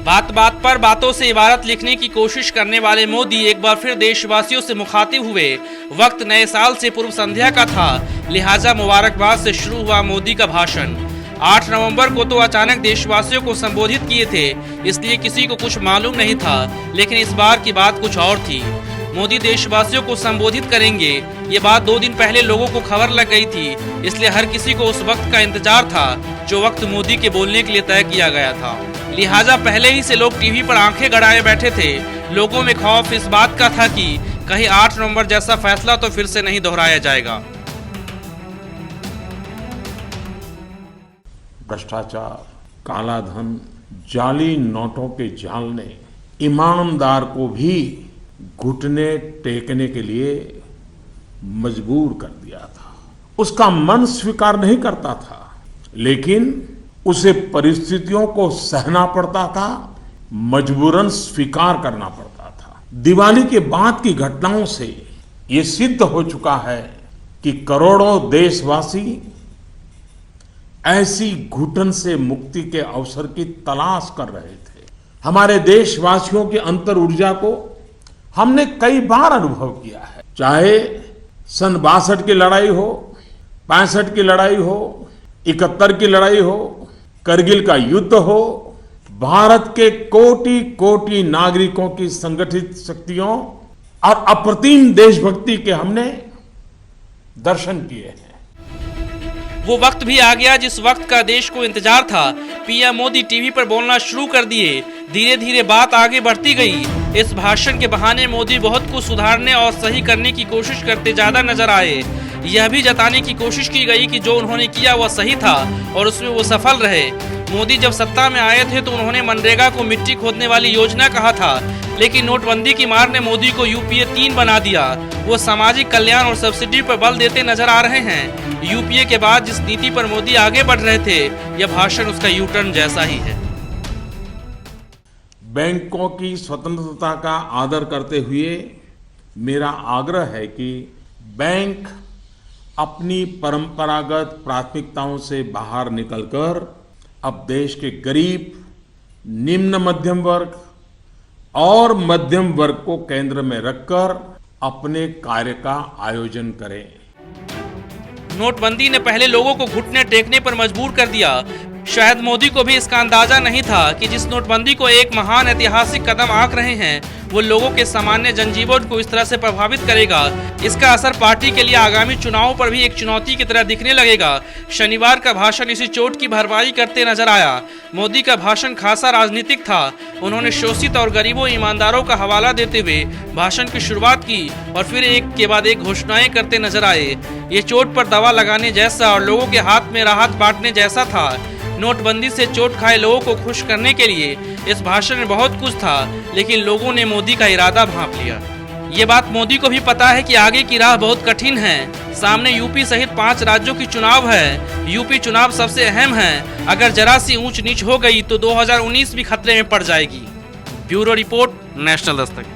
बात बात पर बातों से इबारत लिखने की कोशिश करने वाले मोदी एक बार फिर देशवासियों से मुखातिब हुए। वक्त नए साल से पूर्व संध्या का था, लिहाजा मुबारकबाद से शुरू हुआ मोदी का भाषण। 8 नवंबर को तो अचानक देशवासियों को संबोधित किए थे, इसलिए किसी को कुछ मालूम नहीं था, लेकिन इस बार की बात कुछ और थी। मोदी देशवासियों को संबोधित करेंगे, ये बात 2 दिन पहले लोगों को खबर लग गई थी, इसलिए हर किसी को उस वक्त का इंतजार था जो वक्त मोदी के बोलने के लिए तय किया गया था। लिहाजा पहले ही से लोग टीवी पर आंखें गड़ाए बैठे थे। लोगों में खौफ इस बात का था कि कहीं 8 नवंबर जैसा फैसला तो फिर से नहीं दोहराया जाएगा। भ्रष्टाचार, काला धन, जाली नोटों के जाल ने ईमानदार को भी घुटने टेकने के लिए मजबूर कर दिया था। उसका मन स्वीकार नहीं करता था, लेकिन उसे परिस्थितियों को सहना पड़ता था, मजबूरन स्वीकार करना पड़ता था। दिवाली के बाद की घटनाओं से ये सिद्ध हो चुका है कि करोड़ों देशवासी ऐसी घुटन से मुक्ति के अवसर की तलाश कर रहे थे। हमारे देशवासियों की अंतर ऊर्जा को हमने कई बार अनुभव किया है, चाहे सन 62 की लड़ाई हो, 65 की लड़ाई हो, 71 की लड़ाई हो, करगिल का युद्ध हो। भारत के कोटि कोटि नागरिकों की संगठित शक्तियों और अप्रतिम देशभक्ति के हमने दर्शन किए हैं। वो वक्त भी आ गया जिस वक्त का देश को इंतजार था। पीएम मोदी टीवी पर बोलना शुरू कर दिए। धीरे धीरे बात आगे बढ़ती गई। इस भाषण के बहाने मोदी बहुत कुछ सुधारने और सही करने की कोशिश करते ज्यादा नजर आए। यह भी जताने की कोशिश की गई कि जो उन्होंने किया वह सही था और उसमें वो सफल रहे। मोदी जब सत्ता में आए थे तो उन्होंने मनरेगा को मिट्टी खोदने वाली योजना कहा था, लेकिन नोटबंदी की मार ने मोदी को यूपीए 3 बना दिया। वो सामाजिक कल्याण और सब्सिडी पर बल देते नजर आ रहे हैं। यूपीए के बाद जिस नीति पर मोदी आगे बढ़ रहे थे, यह भाषण उसका यू टर्न जैसा ही है। बैंकों की स्वतंत्रता का आदर करते हुए मेरा आग्रह है कि बैंक अपनी परंपरागत प्राथमिकताओं से बाहर निकलकर अब देश के गरीब, निम्न मध्यम वर्ग और मध्यम वर्ग को केंद्र में रखकर अपने कार्य का आयोजन करें। नोटबंदी ने पहले लोगों को घुटने टेकने पर मजबूर कर दिया। शायद मोदी को भी इसका अंदाजा नहीं था कि जिस नोटबंदी को एक महान ऐतिहासिक कदम आंक रहे हैं, वो लोगों के सामान्य जनजीवन को इस तरह से प्रभावित करेगा। इसका असर पार्टी के लिए आगामी चुनावों पर भी एक चुनौती की तरह दिखने लगेगा। शनिवार का भाषण इसी चोट की भरपाई करते नजर आया। मोदी का भाषण खासा राजनीतिक था। उन्होंने शोषित और गरीबों ईमानदारों का हवाला देते हुए भाषण की शुरुआत की और फिर एक के बाद एक घोषणाएं करते नजर आए। ये चोट पर दवा लगाने जैसा और लोगों के हाथ में राहत बांटने जैसा था। नोटबंदी से चोट खाए लोगों को खुश करने के लिए इस भाषण में बहुत कुछ था, लेकिन लोगों ने मोदी का इरादा भांप लिया। ये बात मोदी को भी पता है कि आगे की राह बहुत कठिन है। सामने यूपी सहित 5 राज्यों की चुनाव है। यूपी चुनाव सबसे अहम है। अगर जरा सी ऊंच नीच हो गई तो 2019 भी खतरे में पड़ जाएगी। Bureau report, national Dastak.